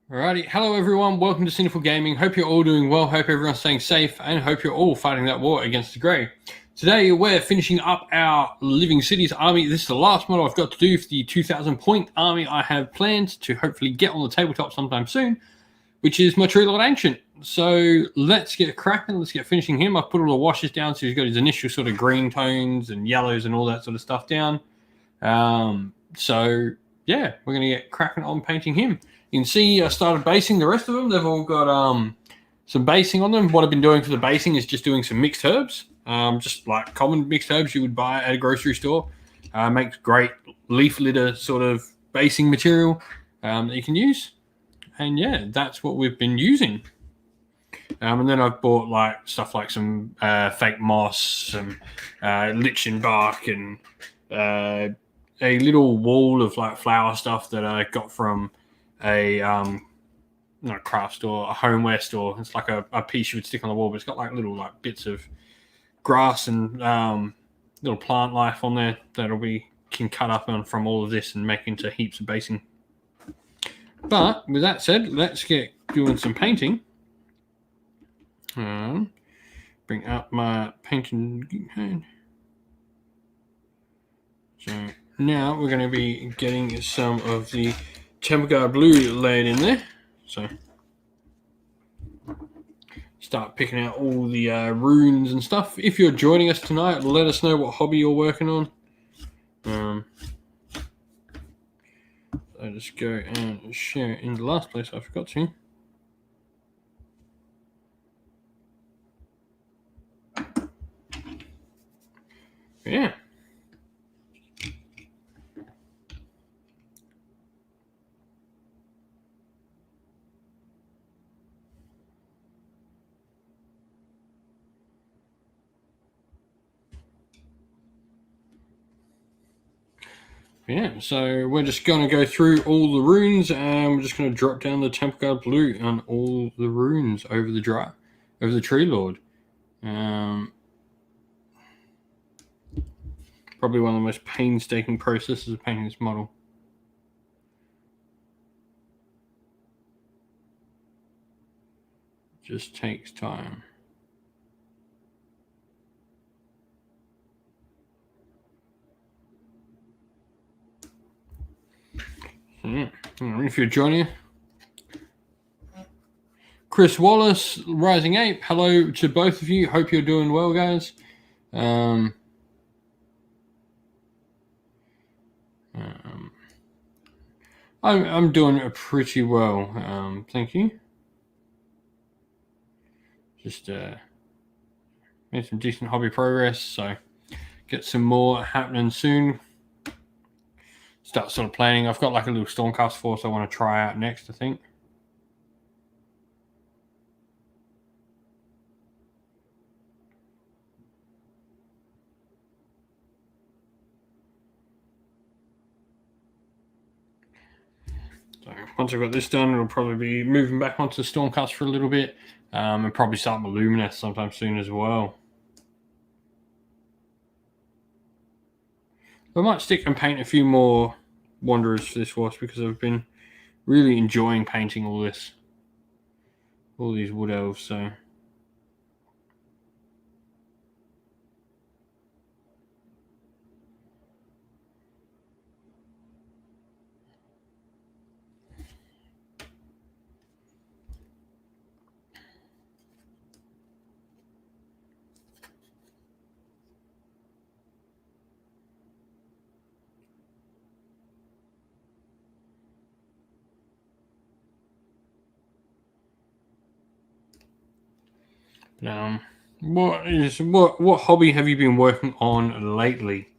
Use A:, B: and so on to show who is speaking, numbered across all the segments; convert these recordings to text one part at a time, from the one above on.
A: Alrighty, hello everyone, welcome to Sinful Gaming. Hope you're all doing well, hope everyone's staying safe, and hope you're all fighting that war against the Grey. Today we're finishing up our Living Cities army. This is the last model I've got to do for the 2,000 point army I have planned to hopefully get on the tabletop sometime soon, which is my Tree Lord Ancient. So let's get cracking, let's get finishing him. I've put all the washes down so he's got his initial sort of green tones and yellows and all that sort of stuff down. So yeah, we're going to get cracking on painting him. You can see I started basing the rest of them. They've all got some basing on them. What I've been doing for the basing is just doing some mixed herbs, just like common mixed herbs you would buy at a grocery store. Makes great leaf litter sort of basing material that you can use. And yeah, that's what we've been using. And then I've bought like stuff like some fake moss, some lichen bark, and a little wall of like flower stuff that I got from a not a craft store, a homeware store. It's like a piece you would stick on the wall, but it's got like little like bits of grass and little plant life on there that'll be can cut up on from all of this and make into heaps of basing. But with that said, let's get doing some painting. Bring up my painting hand. So now we're going to be getting some of the Temple Blue laid in there. So start picking out all the runes and stuff. If you're joining us tonight, let us know what hobby you're working on. I'll just go and share it in the last place I forgot to. Yeah. Yeah, so we're just going to go through all the runes and we're just going to drop down the Temple Blue on all the runes over the Tree Lord. Probably one of the most painstaking processes of painting this model. It just takes time. Yeah. If you're joining, Chris Wallace, Rising Ape, hello to both of you. Hope you're doing well, guys. I'm doing pretty well. Thank you. Just made some decent hobby progress, so get some more happening soon. Start sort of planning. I've got like a little Stormcast force I want to try out next, I think. So once I've got this done, it'll probably be moving back onto Stormcast for a little bit, and probably start my Luminous sometime soon as well. I might stick and paint a few more Wanderers for this force because I've been really enjoying painting all these Wood Elves. So. What hobby have you been working on lately?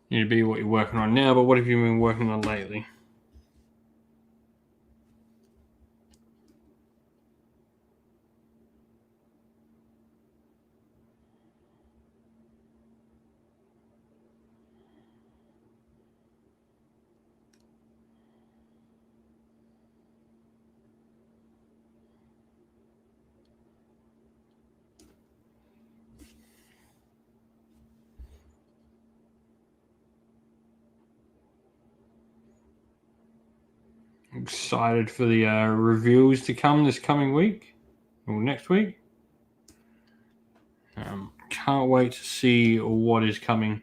A: Need to be what you're working on now, but what have you been working on lately? Excited for the reveals to come this coming week or next week. Can't wait to see what is coming.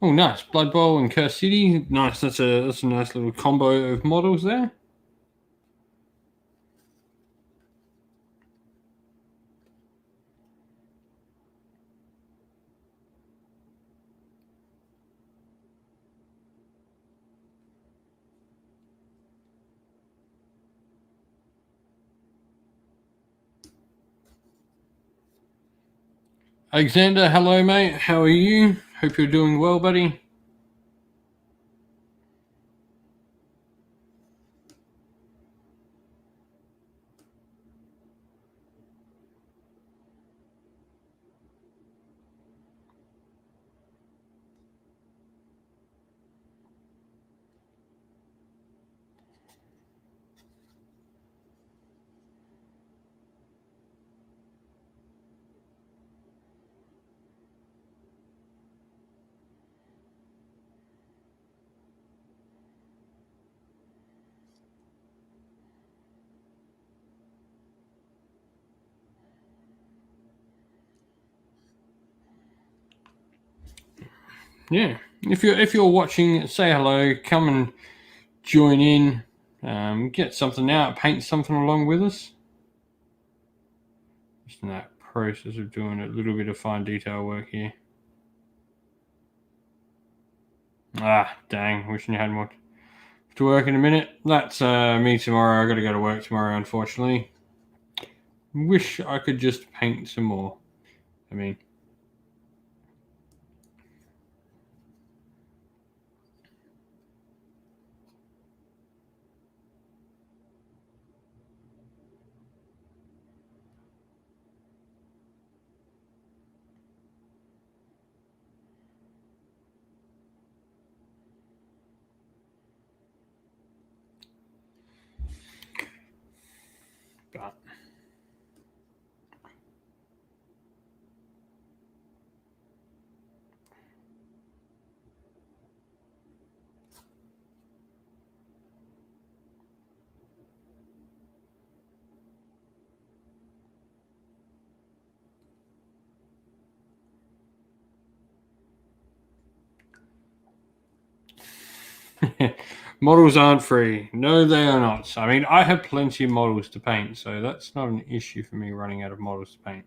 A: Oh, nice. Blood Bowl and Curse City. Nice. That's a nice little combo of models there. Alexander, hello, mate. How are you? Hope you're doing well, buddy. Yeah, if you're watching, say hello. Come and join in. Get something out. Paint something along with us. Just in that process of doing a little bit of fine detail work here. Ah, dang! Wishing you had more to work in a minute. That's me tomorrow. I got to go to work tomorrow, unfortunately. Wish I could just paint some more. I mean. But models aren't free. No, they are not. I mean, I have plenty of models to paint, so that's not an issue for me running out of models to paint.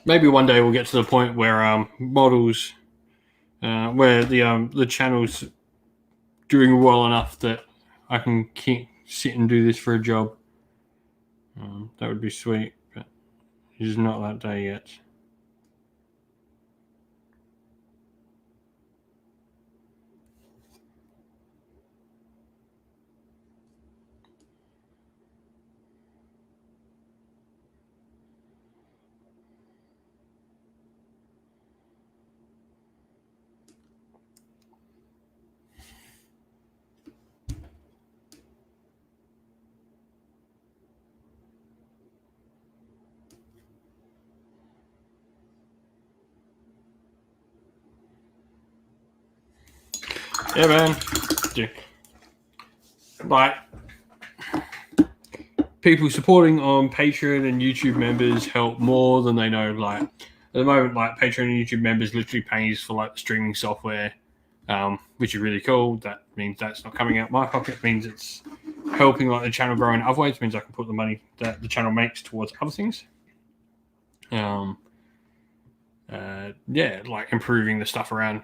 A: Maybe one day we'll get to the point where models, where the channel's doing well enough that I can sit and do this for a job. That would be sweet, but it's not that day yet. Yeah, man. Like, people supporting on Patreon and YouTube members help more than they know. Like, at the moment, like, Patreon and YouTube members literally pays for like streaming software, which is really cool. That means that's not coming out my pocket. It means it's helping like the channel grow in other ways. It means I can put the money that the channel makes towards other things. yeah, like improving the stuff around.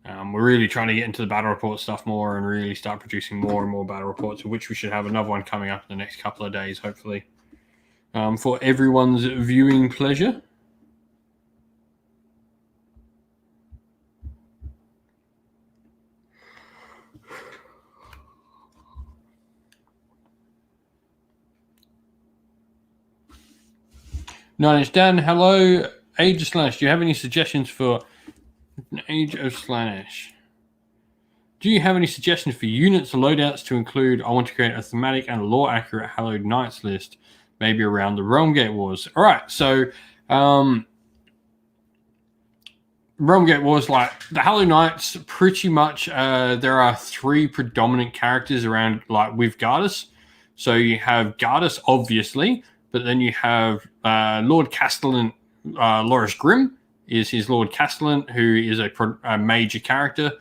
A: We're really trying to get into the battle report stuff more and really start producing more and more battle reports, of which we should have another one coming up in the next couple of days, hopefully, for everyone's viewing pleasure. Nine Inch Dan, hello. Age of Slanesh, do you have any suggestions for Age of Slanesh? Do you have any suggestions for units or loadouts to include? I want to create a thematic and lore-accurate Hallowed Knights list, maybe around the Realm Gate Wars. All right, so Realm Gate Wars, like the Hallowed Knights, pretty much there are three predominant characters around, like with Gardas. So you have Gardas, obviously, but then you have Lord Castellan, Loris Grimm is his Lord Castellan, who is a major character.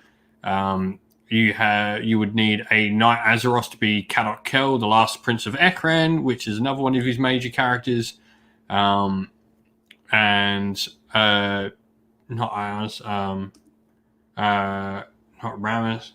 A: You would need a Knight Azeroth to be Kadok Kel, the last Prince of Ekron, which is another one of his major characters. And not Ions, not Ramus.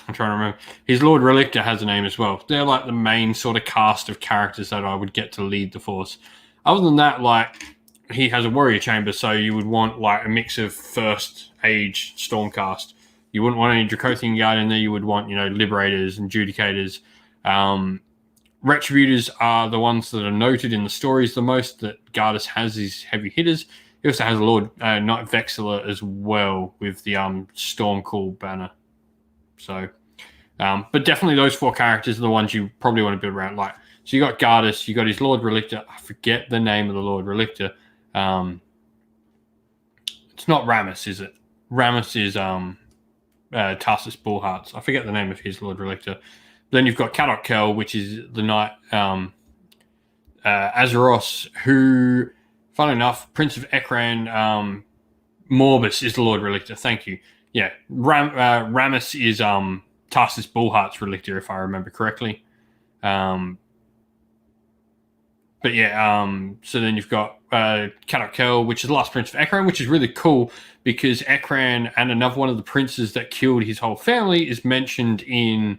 A: I'm trying to remember. His Lord Relictor has a name as well. They're like the main sort of cast of characters that I would get to lead the force. Other than that, like he has a warrior chamber, so you would want like a mix of first age Stormcast. You wouldn't want any Dracothian Guard in there. You would want, Liberators and Judicators. Retributors are the ones that are noted in the stories the most that Gardas has these heavy hitters. He also has a Lord Knight Vexilla as well with the Stormcall banner. So, but definitely those four characters are the ones you probably want to build around. Like, so you got Gardas, you got his Lord Relictor. I forget the name of the Lord Relictor. It's not Ramus, is it? Ramus is Tarsus Bullhearts. I forget the name of his Lord Relictor. Then you've got Kadok Kel, which is the Knight Azeroth, who, funnily enough, Prince of Ekron, Morbus is the Lord Relictor. Thank you. Yeah, Ramus is Tarsus Bullhearts Relictor, if I remember correctly. But yeah, so then you've got Kadok Kel, which is the last Prince of Ekron, which is really cool because Ekron and another one of the princes that killed his whole family is mentioned in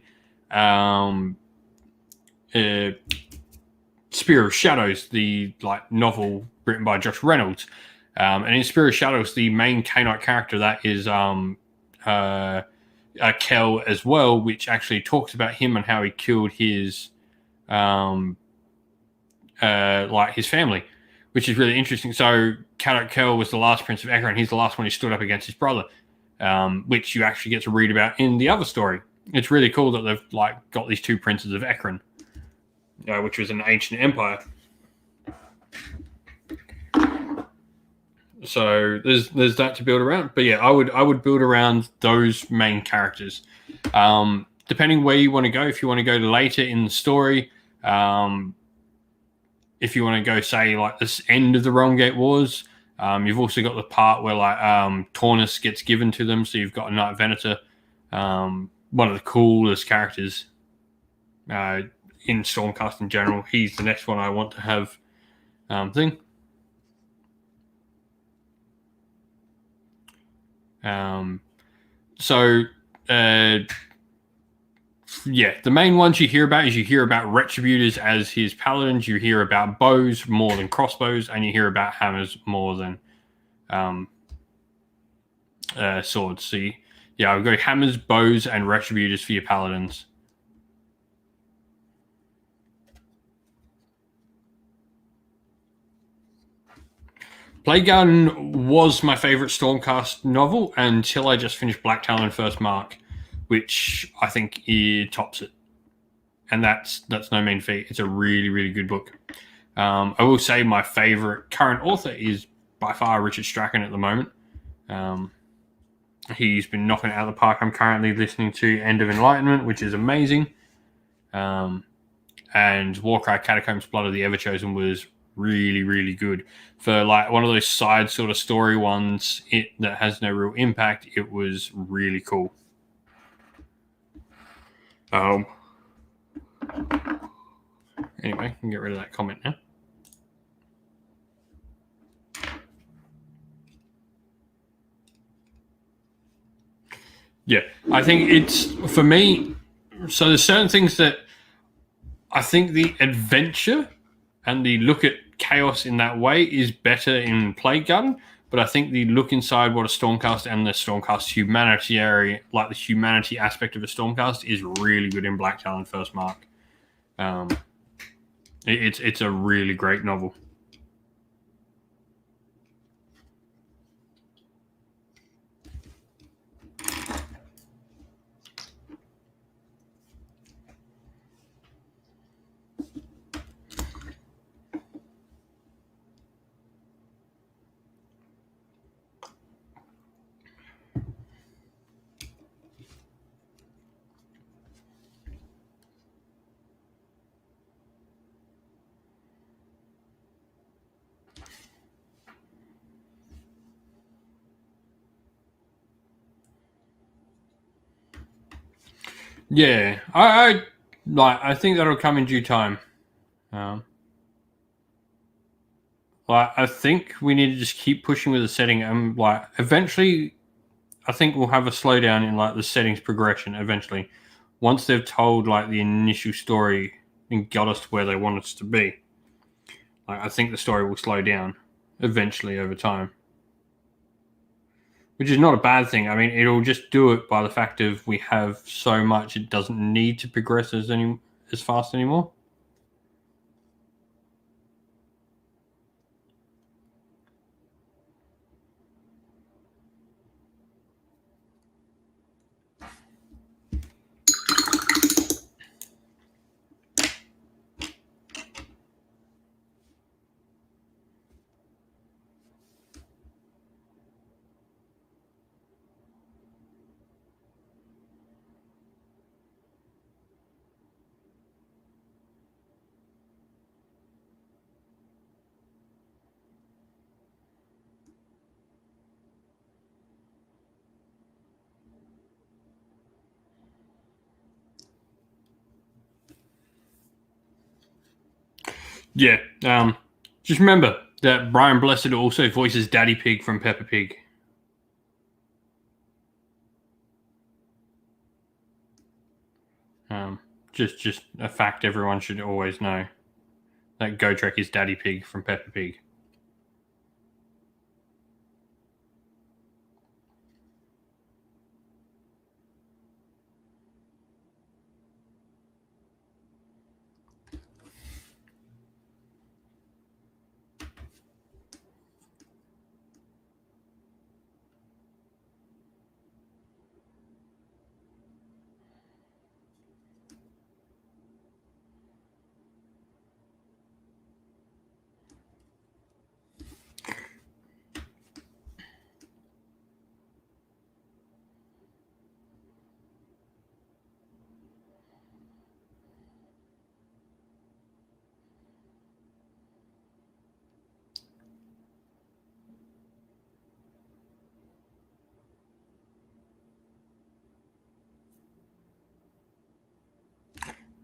A: Spear of Shadows, the novel written by Josh Reynolds. And in Spear of Shadows, the main K-Knight character that is Kel as well, which actually talks about him and how he killed his his family, which is really interesting. So Kadok Kel was the last Prince of Ekron. He's the last one who stood up against his brother, which you actually get to read about in the other story. It's really cool that they've got these two princes of Ekron, which was an ancient empire. So there's that to build around. But yeah, I would build around those main characters. Depending where you want to go, if you want to go later in the story, if you want to go say this end of the Realm Gate Wars, you've also got the part where Taunus gets given to them. So you've got a Knight Venator, one of the coolest characters in Stormcast in general. He's the next one I want to have thing. Yeah, the main ones you hear about Retributors as his paladins. You hear about bows more than crossbows, and you hear about hammers more than swords. So I would go hammers, bows, and Retributors for your paladins. Plague Garden was my favorite Stormcast novel until I just finished Black Talon First Mark, which I think it tops it. And that's no mean feat. It's a really, really good book. I will say my favorite current author is by far Richard Strachan at the moment. He's been knocking it out of the park. I'm currently listening to End of Enlightenment, which is amazing. And Warcry Catacombs Blood of the Everchosen was really, really good. For one of those side sort of story ones that has no real impact, it was really cool. Anyway, I can get rid of that comment now. I think it's, for me, so there's certain things that I think the adventure and the look at chaos in that way is better in Plague Garden, but I think the look inside what a Stormcast and the Stormcast humanitarian, like the humanity aspect of a Stormcast, is really good in Black Talon First Mark. It's a really great novel. Yeah, I think that'll come in due time. I think we need to just keep pushing with the setting, and eventually, I think we'll have a slowdown in the settings progression. Eventually, once they've told the initial story and got us to where they want us to be, I think the story will slow down eventually over time. Which is not a bad thing. I mean, it'll just do it by the fact of we have so much; it doesn't need to progress as fast anymore. Yeah. Just remember that Brian Blessed also voices Daddy Pig from Peppa Pig. Just a fact everyone should always know. That Gotrek is Daddy Pig from Peppa Pig.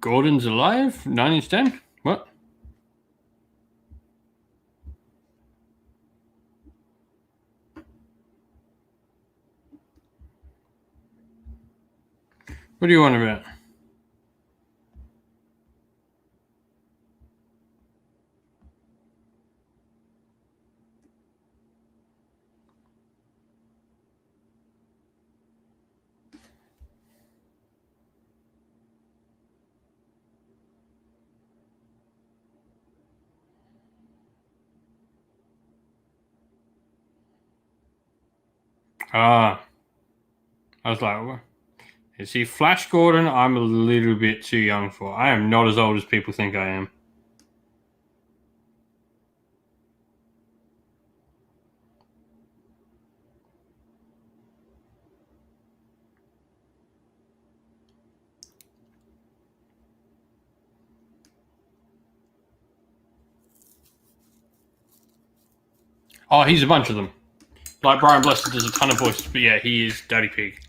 A: Gordon's alive? 9 inch 10? What? What do you want about? I was like, what? Is he Flash Gordon? I'm a little bit too young for. I am not as old as people think I am. Oh, he's a bunch of them. Like Brian Blessed does a ton of voices, but yeah, he is Daddy Pig.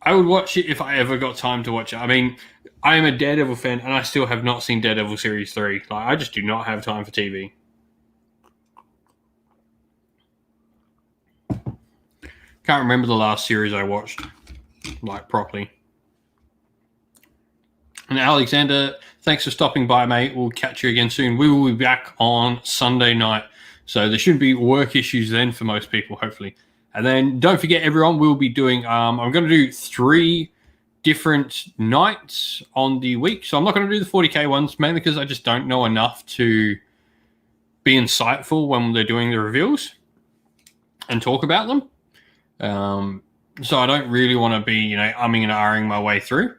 A: I would watch it if I ever got time to watch it. I mean, I am a Daredevil fan, and I still have not seen Daredevil Series 3. Like, I just do not have time for TV. Can't remember the last series I watched, like, properly. And Alexander, thanks for stopping by, mate. We'll catch you again soon. We will be back on Sunday night. So there shouldn't be work issues then for most people, hopefully. And then don't forget, everyone, we'll be doing, I'm going to do 3 different nights on the week. So I'm not going to do the 40K ones, mainly because I just don't know enough to be insightful when they're doing the reveals and talk about them. So I don't really want to be, umming and ahhing my way through.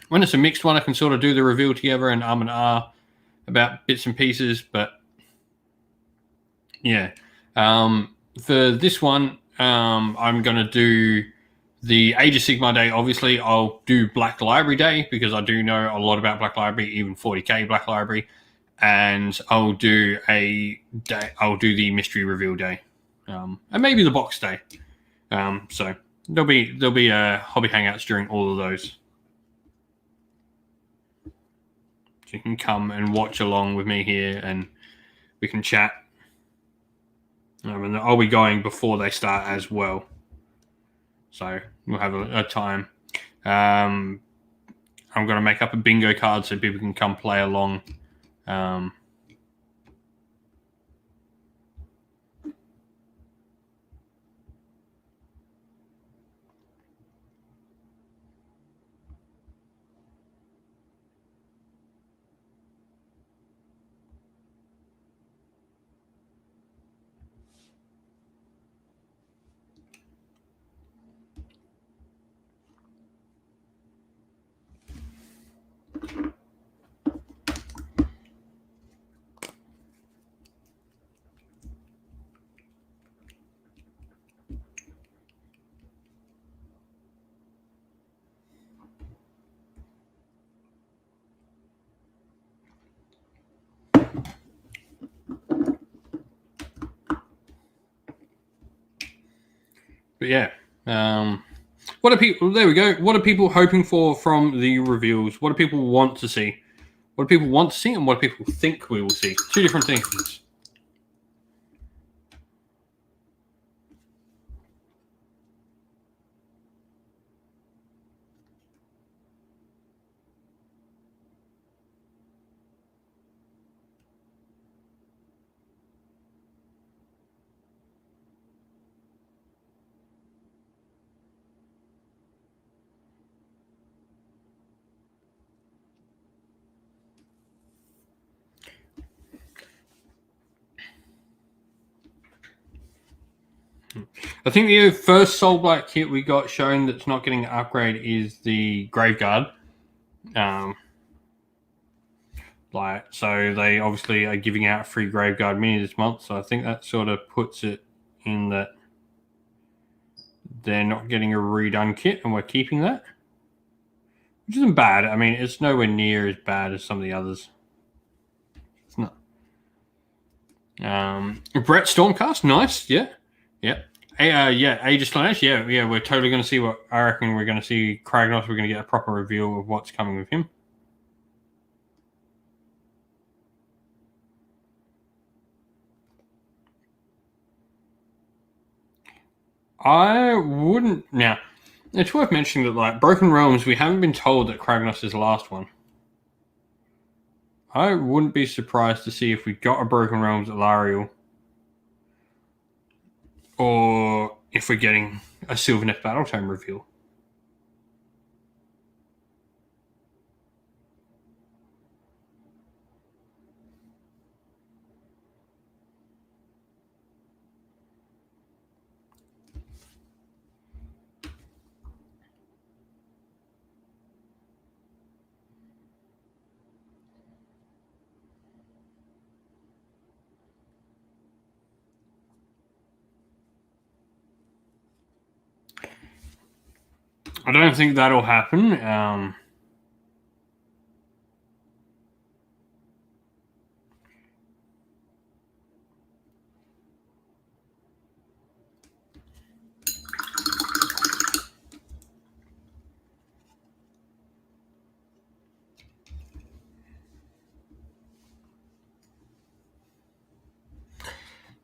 A: When it's a mixed one, I can sort of do the reveal together and and ah about bits and pieces. But yeah, for this one, I'm going to do the Age of Sigmar Day. Obviously, I'll do Black Library Day because I do know a lot about Black Library, even 40K Black Library, and I'll do the Mystery Reveal Day, and maybe the Box Day. So there'll be hobby hangouts during all of those. So you can come and watch along with me here, and we can chat. And I'll be going before they start as well, so we'll have a time. I'm going to make up a bingo card so people can come play along. But yeah, what are people? There we go. What are people hoping for from the reveals? What do people want to see? What do people want to see, and what do people think we will see? 2 different things. I think the first Soul Black kit we got shown that's not getting an upgrade is the Graveguard. So they obviously are giving out a free Graveguard mini this month. So I think that sort of puts it in that they're not getting a redone kit, and we're keeping that, which isn't bad. I mean, it's nowhere near as bad as some of the others. It's not. Brett Stormcast, nice, yeah. Age of Slaanesh, yeah. We're totally going to see what I reckon. We're going to see Kragnos. We're going to get a proper reveal of what's coming with him. I wouldn't. Now, it's worth mentioning that, like, Broken Realms, we haven't been told that Kragnos is the last one. I wouldn't be surprised to see if we got a Broken Realms at Lariel, or if we're getting a Sylvaneth Battletome reveal. I don't think that'll happen.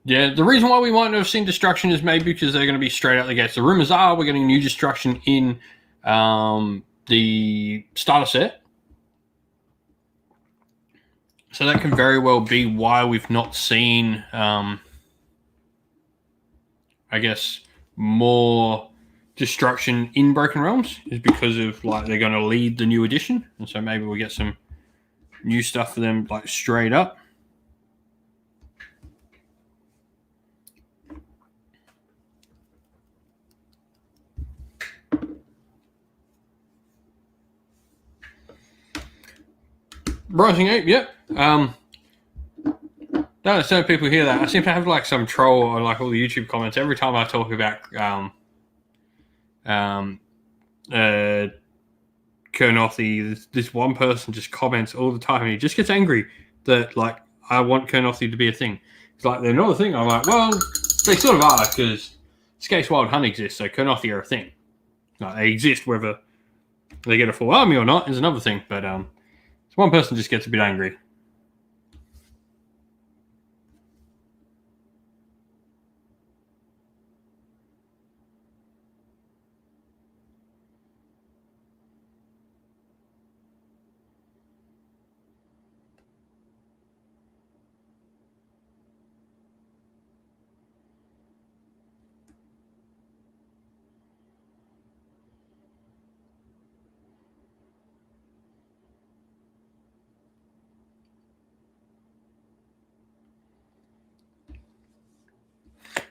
A: Yeah, the reason why we might not have seen destruction is maybe because they're going to be straight out the gates. The rumors are we're getting new destruction in the starter set. So that can very well be why we've not seen, I guess, more destruction in Broken Realms, is because of like they're going to lead the new edition, and so maybe we'll get some new stuff for them like straight up. Rising Ape, yep. Don't understand people hear that. I seem to have like some troll on like all the YouTube comments every time I talk about Kernothi. This one person just comments all the time, and he just gets angry that like I want Kernothi to be a thing. It's like they're not a thing. I'm like, well, they sort of are, because Skate's Wild Hunt exists, so Kernothi are a thing. Like, they exist, whether they get a full army or not is another thing. But one person just gets a bit angry.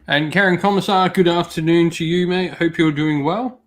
A: And Karen Commissar, good afternoon to you, mate. Hope you're doing well.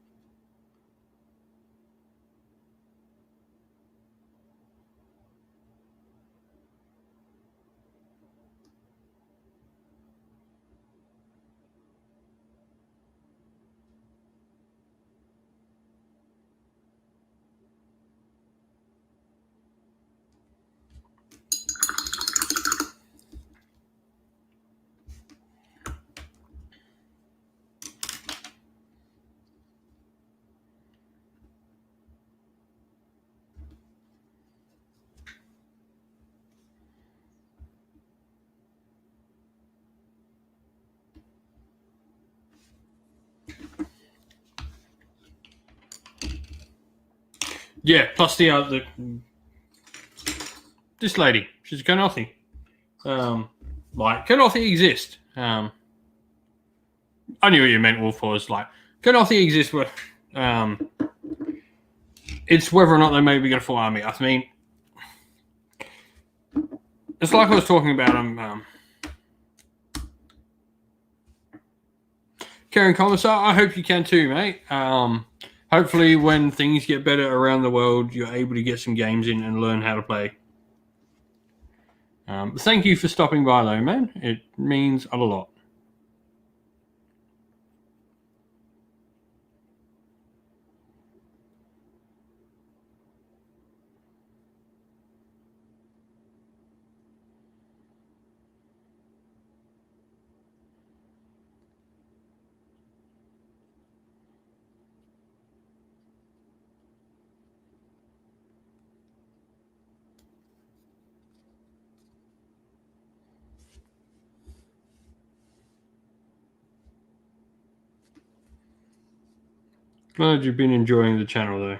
A: Yeah, plus the this lady, she's a Kernothi. Like, Kernothi exist. I knew what you meant, Wolf, was like Kernothi exists, but it's whether or not they may be going to full army. I mean, it's like I was talking about Karen Commissar, I hope you can too, mate. Hopefully, when things get better around the world, you're able to get some games in and learn how to play. Thank you for stopping by, though, man. It means a lot. Glad you've been enjoying the channel, though.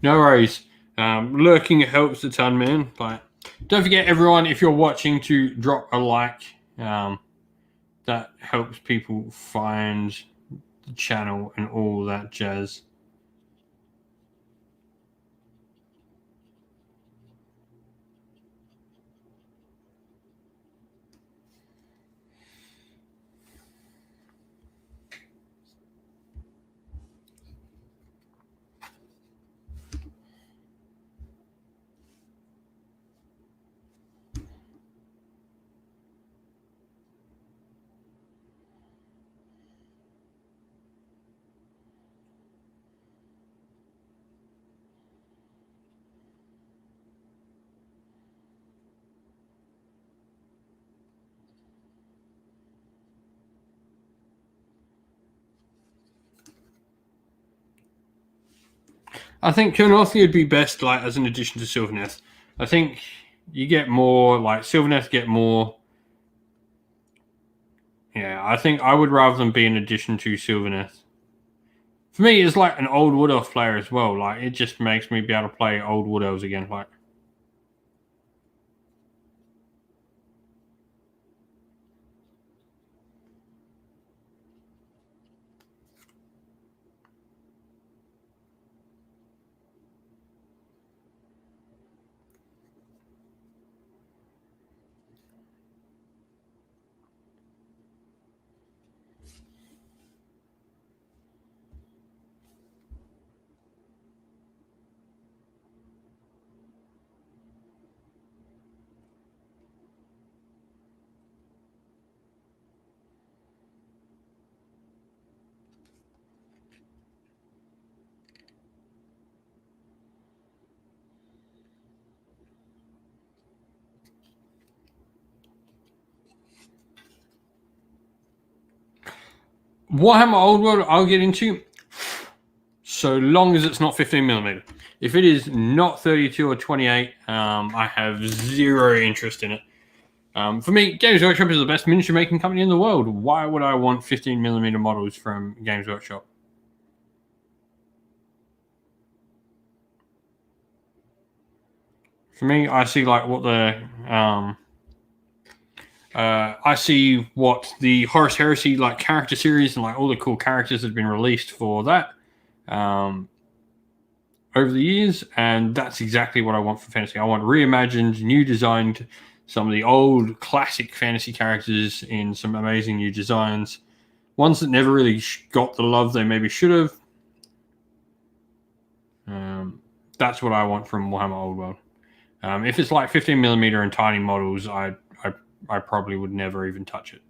A: No worries. Lurking helps a ton, man. But don't forget, everyone, if you're watching, to drop a like. That helps people find the channel and all that jazz. I think Kurnothi would be best, like, as an addition to Sylvaneth. I think you get more, like, Sylvaneth get more. Yeah, I think I would rather them be an addition to Sylvaneth. For me, it's like an old Wood Elf player as well. Like, it just makes me be able to play old Wood Elves again. Like, Warhammer Old World, I'll get into, so long as it's not 15mm. If it is not 32 or 28, I have zero interest in it. For me, Games Workshop is the best miniature making company in the world. Why would I want 15mm models from Games Workshop? For me, I see like what the I see what the Horus Heresy like character series and like all the cool characters that have been released for that over the years, and that's exactly what I want for fantasy. I want reimagined, new designed, some of the old classic fantasy characters in some amazing new designs, ones that never really got the love they maybe should have. That's what I want from Warhammer Old World. If it's like 15mm and tiny models, I probably would never even touch it.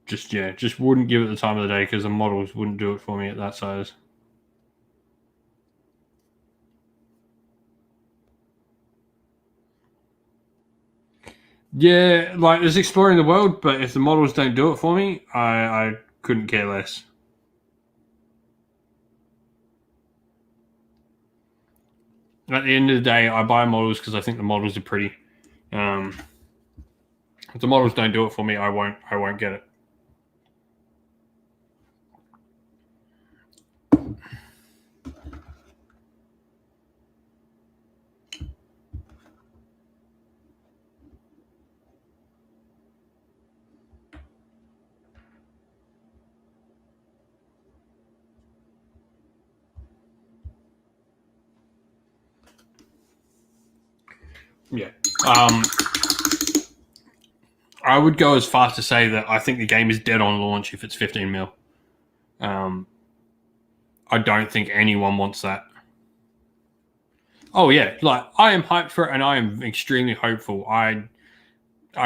A: Just wouldn't give it the time of the day because the models wouldn't do it for me at that size. Yeah, like there's exploring the world, but if the models don't do it for me, I couldn't care less. At the end of the day, I buy models because I think the models are pretty. If the models don't do it for me, I won't get it. Yeah. I would go as far to say that I think the game is dead on launch if it's 15mm. I don't think anyone wants that. Oh yeah, like I am hyped for it, and I am extremely hopeful. I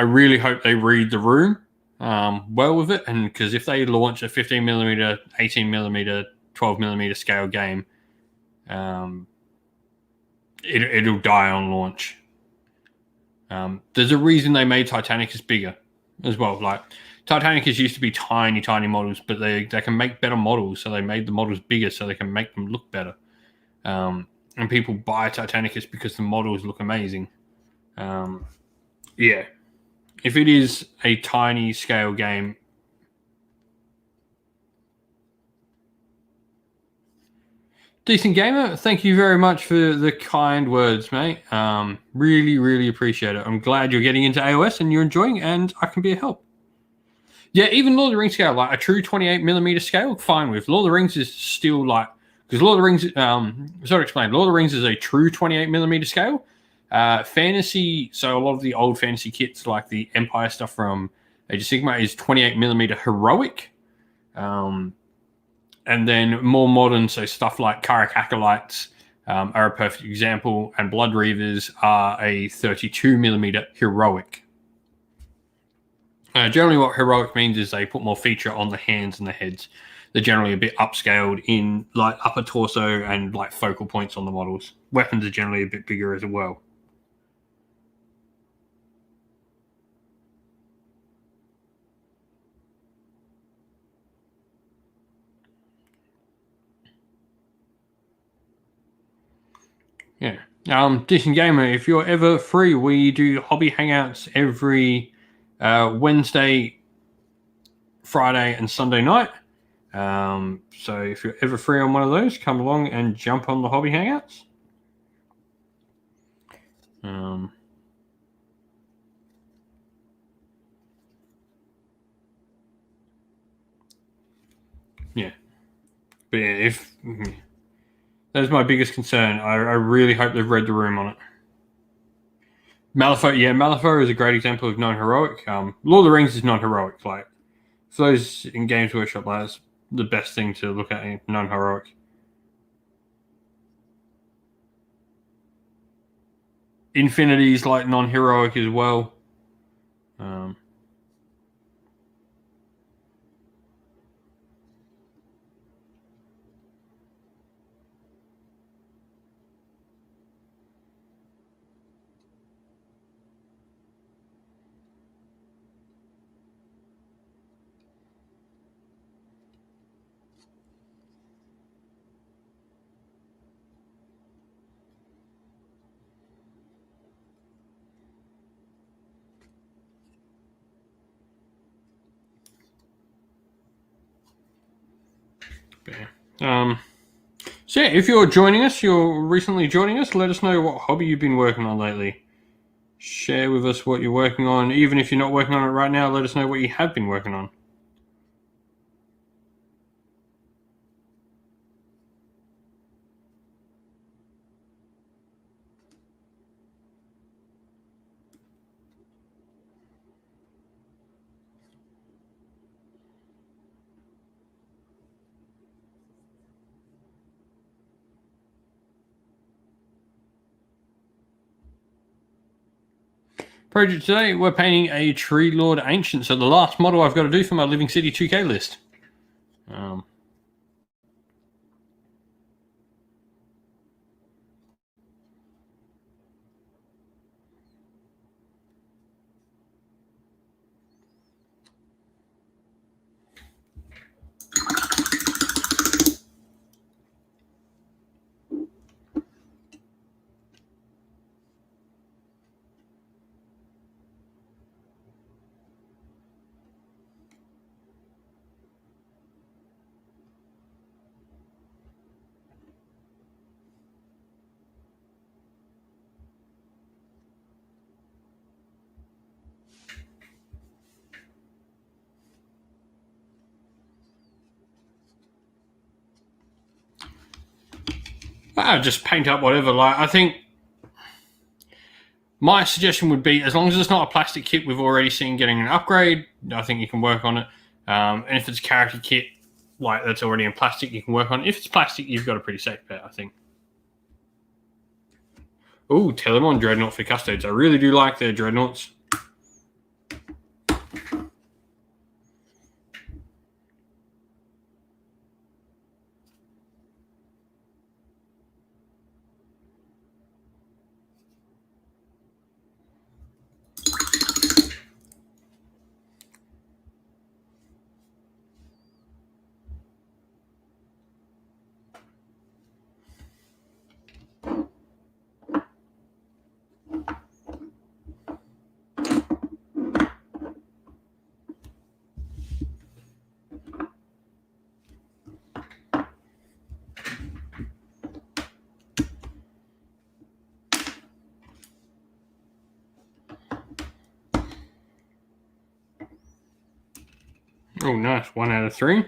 A: really hope they read the room well with it, and because if they launch a 15mm, 18mm, 12mm scale game, it'll die on launch. There's a reason they made Titanicus bigger as well. Like Titanicus used to be tiny models, but they can make better models, so they made the models bigger so they can make them look better. And people buy Titanicus because the models look amazing. Yeah. If it is a tiny scale game, Decent Gamer, thank you very much for the kind words, mate. Really appreciate it. I'm glad you're getting into AOS and you're enjoying, and I can be a help. Yeah, even Lord of the Rings scale, like a true 28mm scale, fine with. Lord of the Rings is still like, because Lord of the Rings, sort of explain, Lord of the Rings is a true 28mm scale. Fantasy, so a lot of the old fantasy kits, like the Empire stuff from Age of Sigmar, is 28mm heroic. And then more modern, so stuff like Karak Acolytes are a perfect example, and Blood Reavers are a 32mm heroic. Generally, what heroic means is they put more feature on the hands and the heads. They're generally a bit upscaled in like upper torso and like focal points on the models. Weapons are generally a bit bigger as well. Yeah. Decent Gamer, if you're ever free, we do hobby hangouts every Wednesday, Friday, and Sunday night. So if you're ever free on one of those, come along and jump on the hobby hangouts. Yeah. But yeah, if that's my biggest concern, I really hope they've read the room on it. Malifaux, yeah, Malifaux is a great example of non-heroic. Lord of the Rings is non-heroic. Like, for those in Games Workshop, that's the best thing to look at in non-heroic. Infinity's like non-heroic as well. So yeah, if you're joining us, you're recently joining us, let us know what hobby you've been working on lately. Share with us what you're working on. Even if you're not working on it right now, let us know what you have been working on. Project today, we're painting a Tree Lord Ancient. So the last model I've got to do for my Living City 2K list. I just paint up whatever. Like, I think my suggestion would be, as long as it's not a plastic kit we've already seen getting an upgrade, I think you can work on it. And if it's a character kit, like that's already in plastic, you can work on it. If it's plastic, you've got a pretty safe bet, I think. Oh, Telemon Dreadnought for Custodes. I really do like their Dreadnoughts. Oh, nice. 1 out of 3.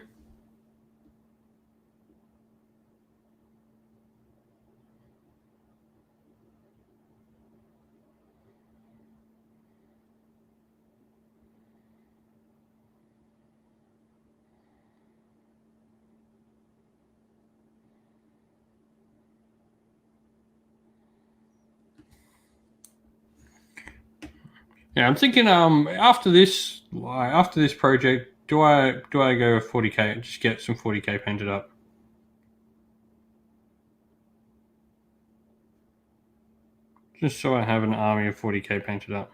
A: Yeah, I'm thinking. After this project, do I go 40k and just get some 40k painted up? Just so I have an army of 40k painted up.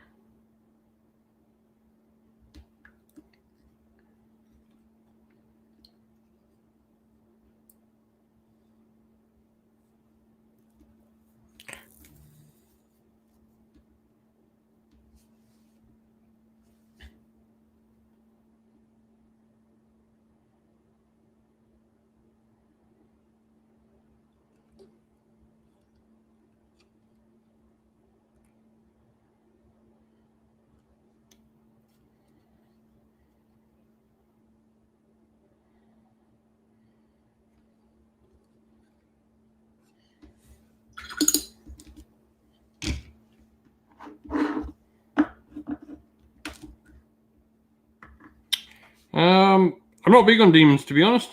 A: I'm not big on demons, to be honest.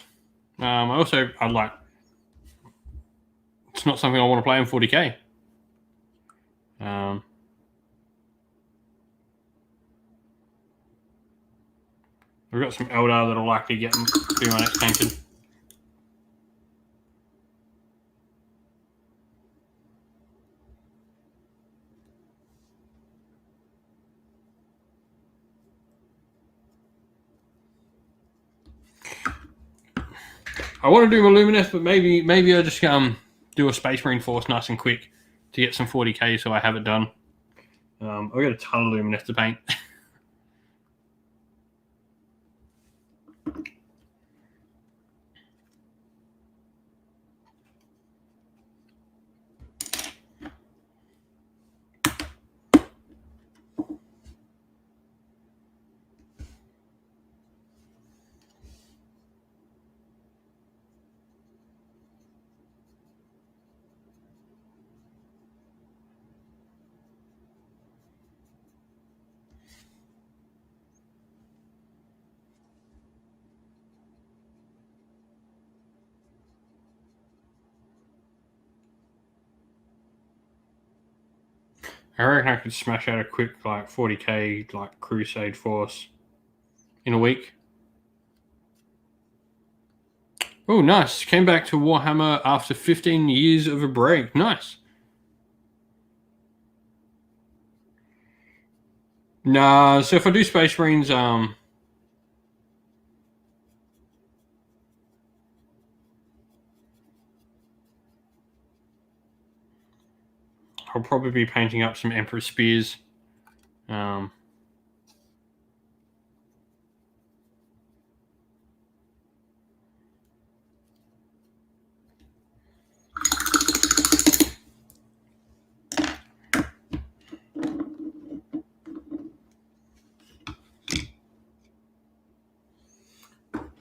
A: I like. It's not something I want to play in 40k. We've got some Eldar that'll likely be my next painting. I want to do my Lumineth, but maybe I just do a Space Marine Force nice and quick to get some 40k, so I have it done. I've got a ton of Lumineth to paint. I reckon I could smash out a quick 40k Crusade Force in a week. Oh, nice! Came back to Warhammer after 15 years of a break. Nice. Nah, so if I do Space Marines, I'll probably be painting up some Emperor Spears.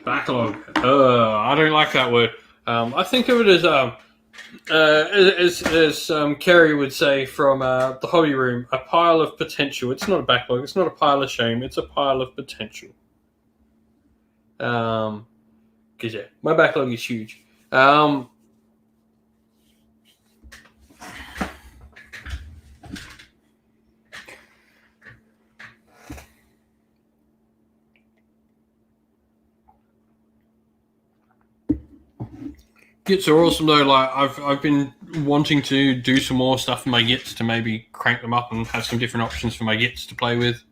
A: Backlog. I don't like that word. I think of it as Kerry would say from the Hobby Room, a pile of potential. It's not a backlog. It's not a pile of shame. It's a pile of potential. Because yeah, my backlog is huge. Gits are awesome though. Like I've been wanting to do some more stuff in my Gits to maybe crank them up and have some different options for my Gits to play with.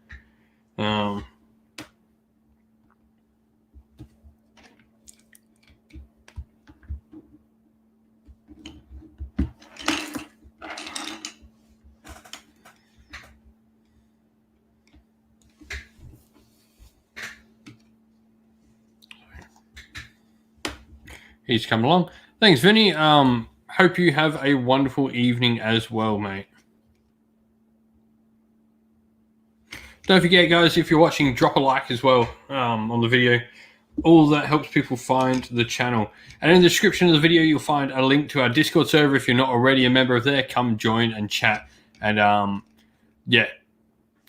A: He's come along. Thanks, Vinny. Hope you have a wonderful evening as well, mate. Don't forget, guys, if you're watching, drop a like as well on the video. All that helps people find the channel. And in the description of the video, you'll find a link to our Discord server. If you're not already a member of there, come join and chat. And yeah,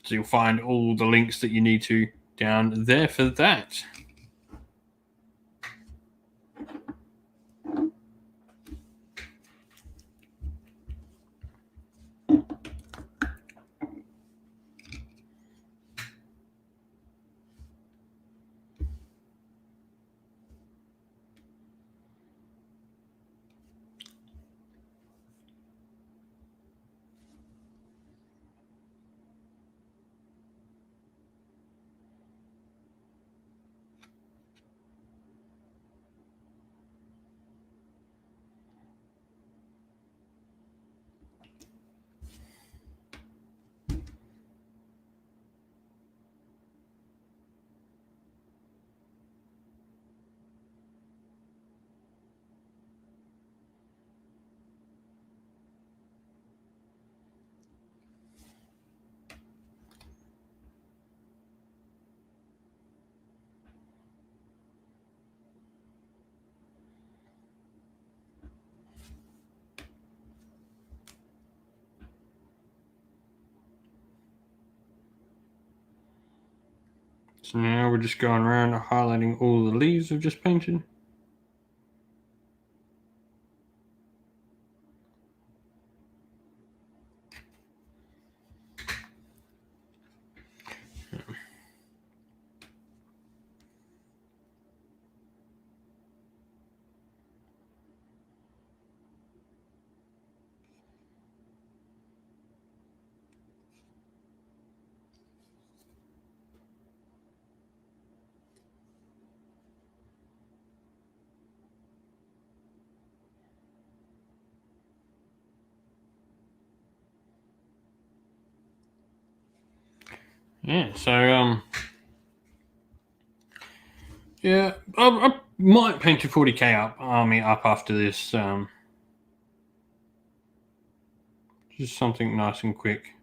A: so you'll find all the links that you need to down there for that. So now we're just going around highlighting all the leaves we've just painted. Yeah, so yeah, I might paint a 40k army up after this. Just something nice and quick.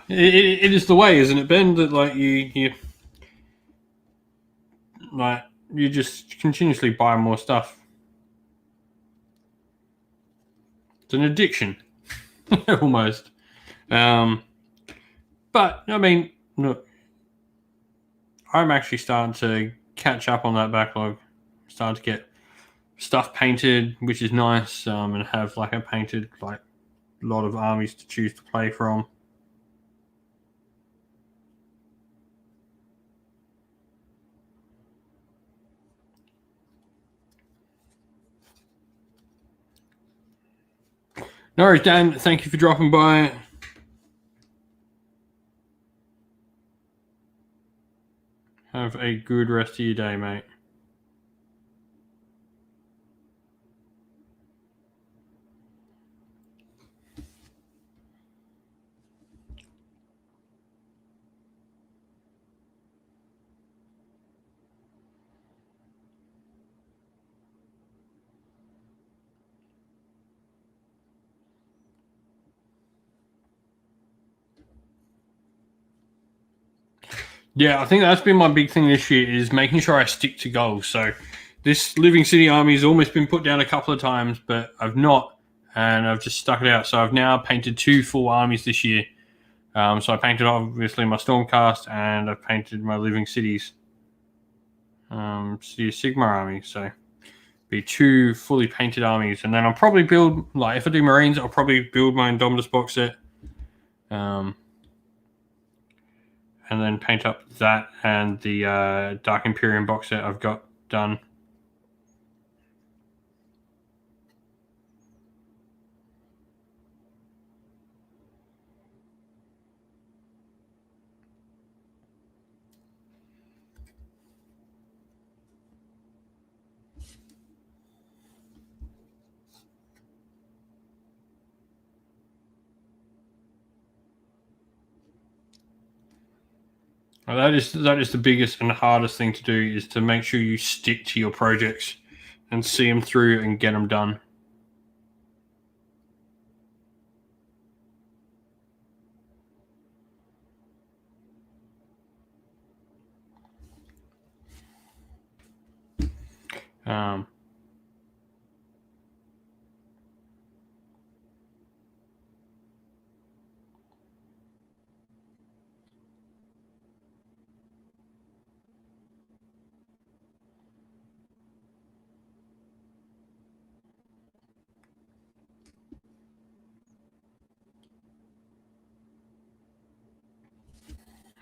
A: It is the way, isn't it, Ben? That like you just continuously buy more stuff. It's an addiction, almost. But I mean, look, I'm actually starting to catch up on that backlog. Starting to get stuff painted, which is nice, and have like a painted like a lot of armies to choose to play from. No worries, Dan. Thank you for dropping by. Have a good rest of your day, mate. Yeah, I think that's been my big thing this year is making sure I stick to goals. So this Living City army has almost been put down a couple of times, but I've not, and I've just stuck it out. So I've now painted 2 full armies this year. So I painted obviously my Stormcast, and I've painted my Living Cities, City of Sigma army. So be 2 fully painted armies, and then I'll probably build like if I do Marines, I'll probably build my Indominus box set. And then paint up that and the Dark Imperium box set I've got done. Well, that is the biggest and hardest thing to do is to make sure you stick to your projects and see them through and get them done. Um,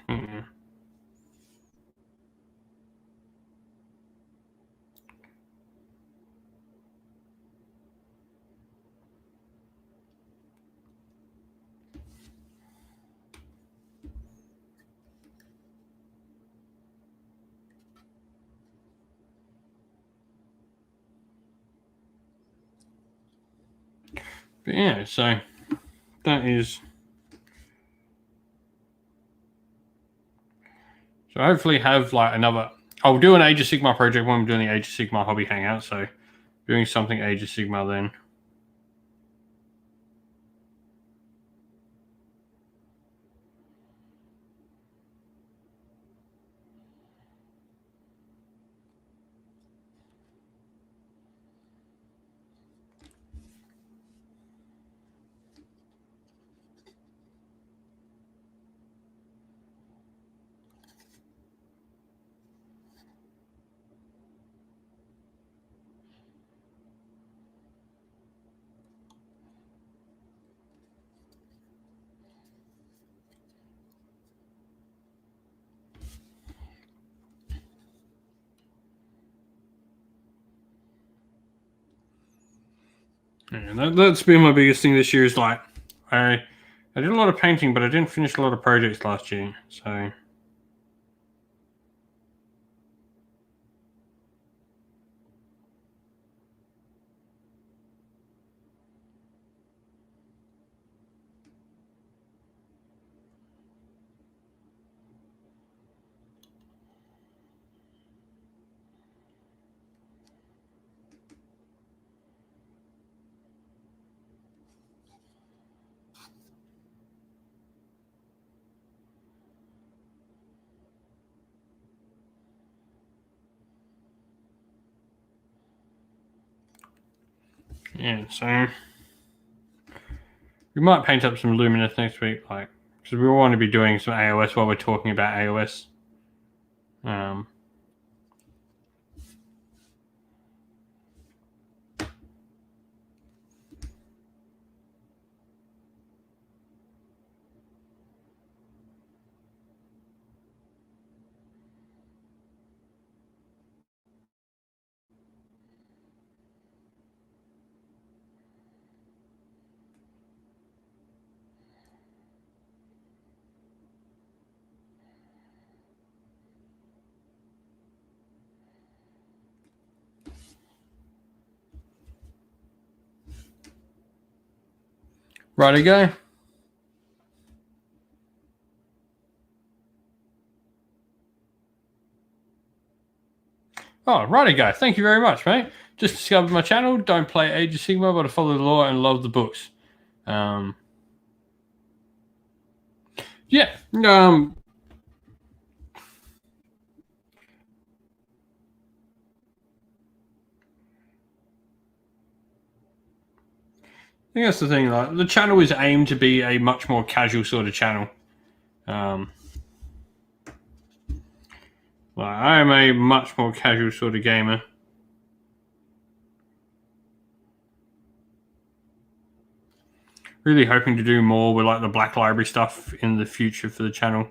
A: mm-mm. But yeah, so that is. So hopefully have like another. I'll do an Age of Sigma project when I'm doing the Age of Sigma hobby hangout. So doing something Age of Sigma then. Yeah, that's been my biggest thing this year. Is like I did a lot of painting, but I didn't finish a lot of projects last year. So yeah, so we might paint up some Luminous next week, like because we want to be doing some AOS while we're talking about AOS. Righty go. Oh, righty go. Thank you very much, mate. Just discovered my channel. Don't play Age of Sigmar, but I follow the lore and love the books. Yeah. I think that's the thing. Like the channel is aimed to be a much more casual sort of channel. Like I am a much more casual sort of gamer. Really hoping to do more with like the Black Library stuff in the future for the channel.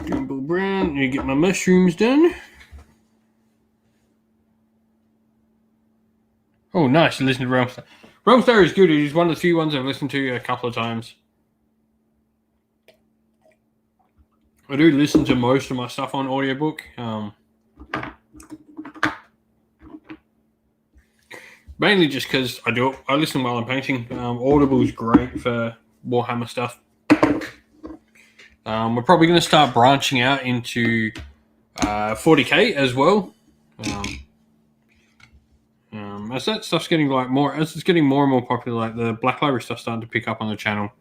A: Jumbo Brown, you get my mushrooms done. Oh, nice. You listen to Realmstar. Realmstar is good. It is one of the few ones I've listened to a couple of times. I do listen to most of my stuff on audiobook. Mainly just because I listen while I'm painting. Audible is great for Warhammer stuff. We're probably going to start branching out into 40k as well. As that stuff's getting as it's getting more and more popular, like the Black Library stuff's starting to pick up on the channel,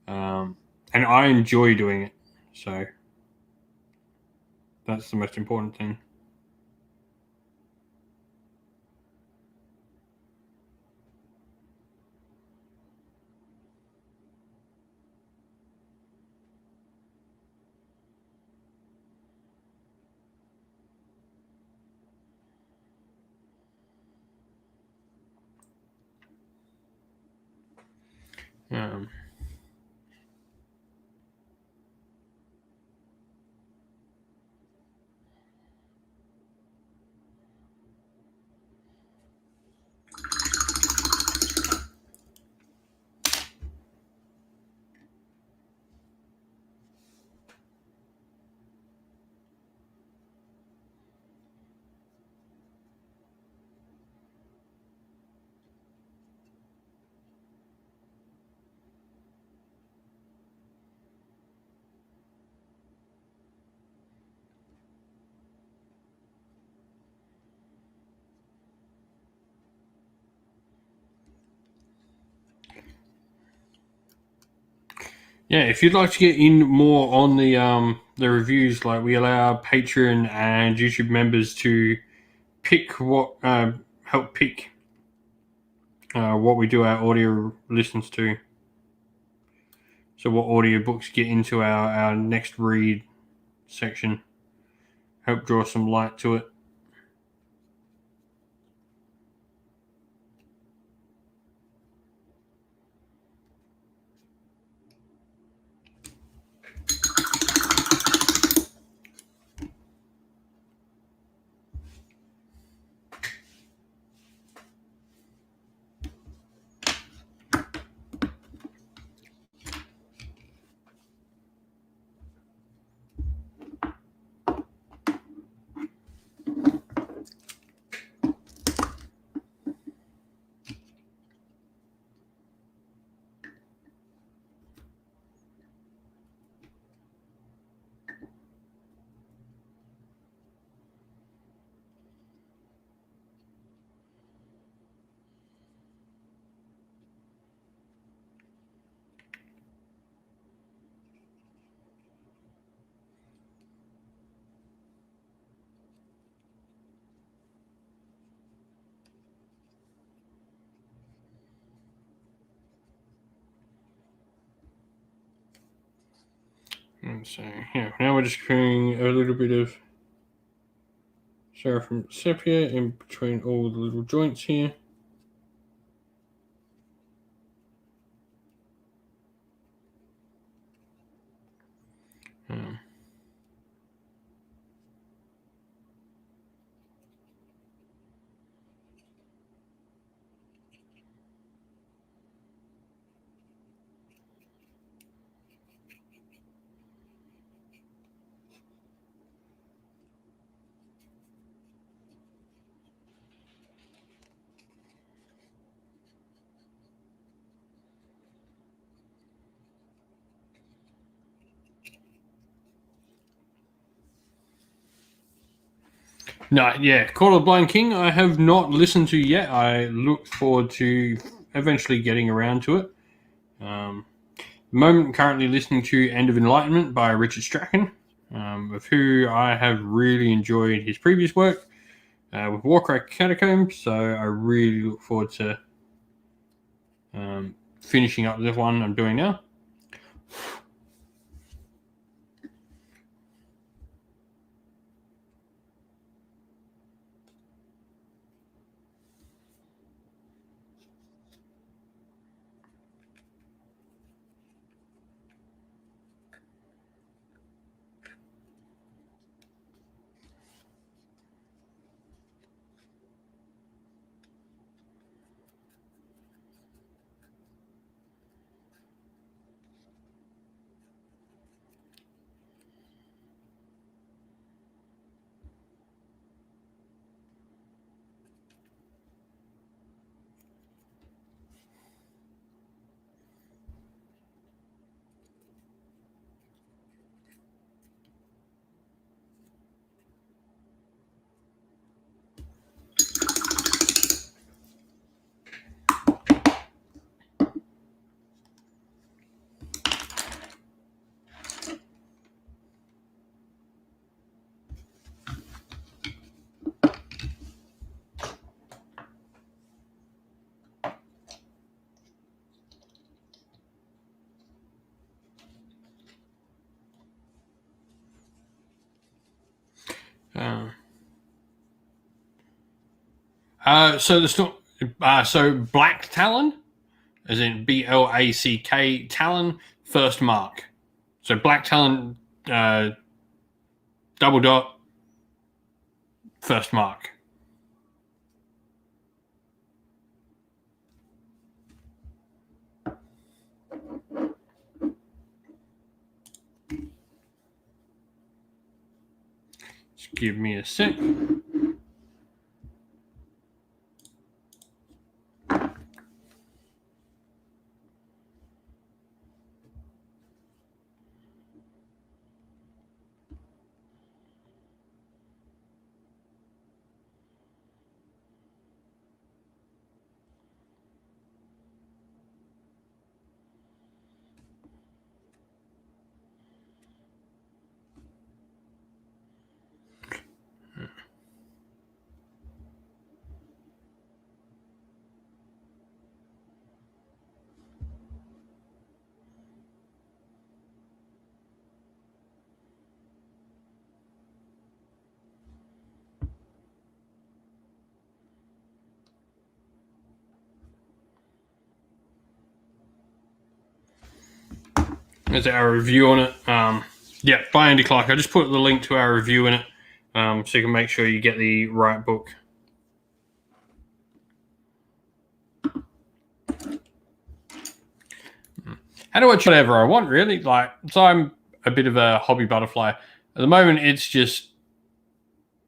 A: and I enjoy doing it. So that's the most important thing. Um, Yeah, if you'd like to get in more on the reviews, like we allow Patreon and YouTube members to pick what help pick what we do our audio listens to. So what audiobooks get into our next read section. Help draw some light to it. And so, yeah, now we're just creating a little bit of Seraphim sepia in between all the little joints here. Um, No, yeah, Call of the Blind King I have not listened to yet. I look forward to eventually getting around to it. The moment currently listening to End of Enlightenment by Richard Strachan, of who I have really enjoyed his previous work with Warcry Catacombs, so I really look forward to finishing up the one I'm doing now. So Black Talon, as in Black Talon, first mark. So Black Talon, double dot, first mark. Just give me a sec. There's our review on it. Yeah, by Andy Clark. I just put the link to our review in it, so you can make sure you get the right book. How do I try whatever I want, really? Like, so I'm a bit of a hobby butterfly. At the moment, it's just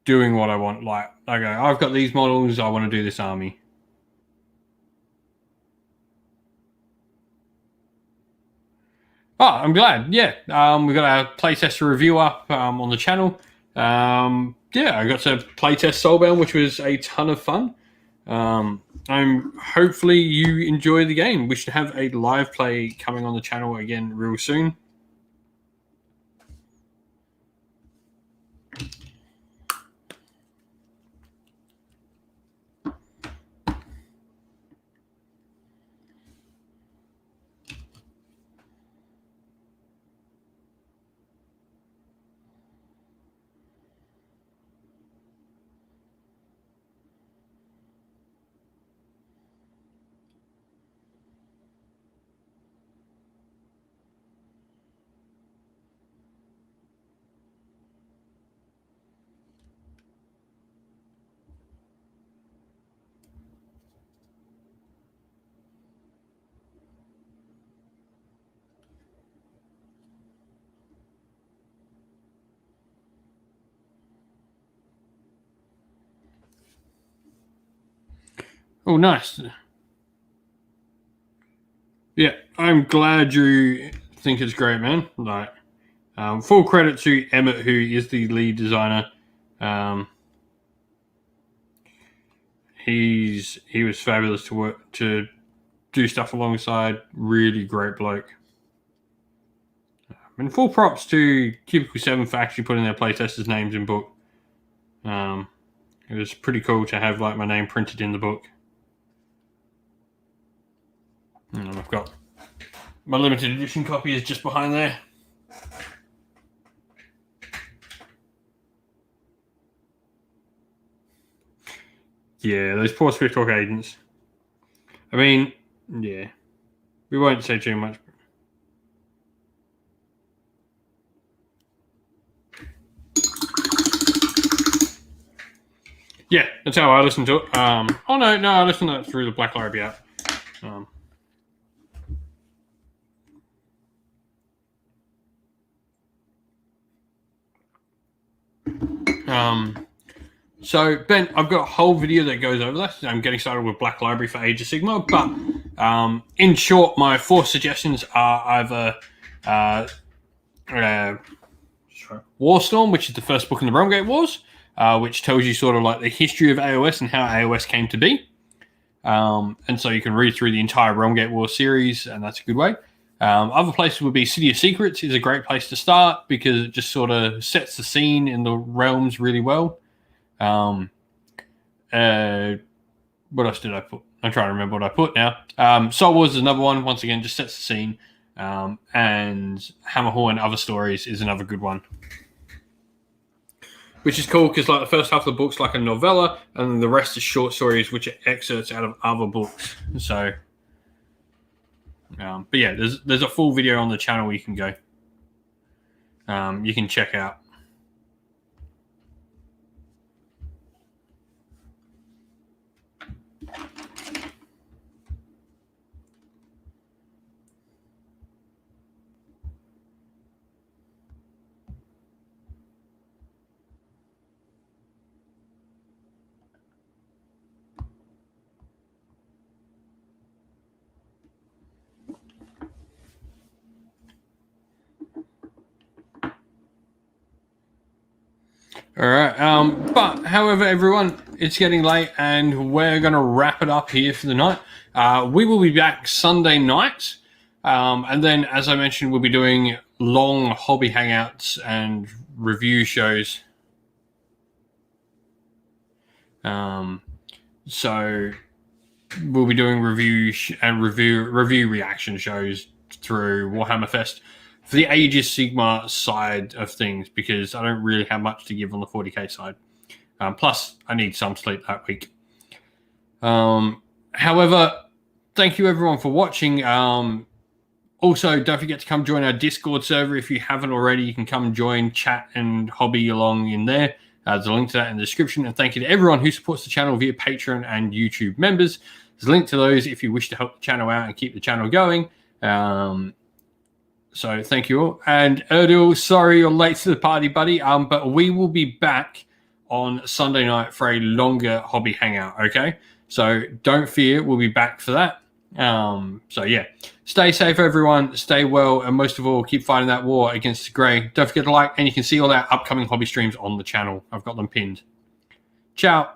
A: doing what I want. Like, I go, I've got these models. I want to do this army. Oh, I'm glad. Yeah, we've got our playtester review up on the channel. Yeah, I got to playtest Soulbound, which was a ton of fun. Hopefully you enjoy the game. We should have a live play coming on the channel again real soon. Oh, nice. Yeah, I'm glad you think it's great, man. Like, full credit to Emmett, who is the lead designer. He was fabulous to do stuff alongside. Really great bloke. And full props to Cubicle 7 for actually putting their playtesters' names in book. It was pretty cool to have like my name printed in the book. And I've got my limited edition copy is just behind there. Yeah, those poor Swift Talk agents. I mean, yeah. We won't say too much. Yeah, that's how I listen to it. Oh, no, I listen to it through the Black Library app. So, Ben, I've got a whole video that goes over this. I'm getting started with Black Library for Age of Sigmar, but in short, my 4 suggestions are either Warstorm, which is the first book in the Realmgate Wars, which tells you sort of like the history of AOS and how AOS came to be. And so you can read through the entire Realmgate Wars series, and that's a good way. Other places would be City of Secrets is a great place to start because it just sort of sets the scene in the realms really well. What else did I put? I'm trying to remember what I put now. Soul Wars is another one. Once again, just sets the scene. And Hammerhall and Other Stories is another good one. Which is cool because like the first half of the book's like a novella, and then the rest is short stories, which are excerpts out of other books. So, but yeah, there's a full video on the channel you can go. You can check out. All right. But however, everyone, it's getting late and we're going to wrap it up here for the night. We will be back Sunday night. And then, as I mentioned, we'll be doing long hobby hangouts and review shows. So we'll be doing review reaction shows through Warhammer Fest for the Age of Sigmar side of things, because I don't really have much to give on the 40k side. Plus, I need some sleep that week. However, thank you everyone for watching. Also, don't forget to come join our Discord server if you haven't already. You can come and join, chat, and hobby along in there. There's a link to that in the description. And thank you to everyone who supports the channel via Patreon and YouTube members. There's a link to those if you wish to help the channel out and keep the channel going. So thank you all. And Erdil, sorry you're late to the party, buddy. But we will be back on Sunday night for a longer hobby hangout, okay? So don't fear, we'll be back for that. So yeah, stay safe, everyone. Stay well, and most of all, keep fighting that war against the grey. Don't forget to like, and you can see all our upcoming hobby streams on the channel. I've got them pinned. Ciao.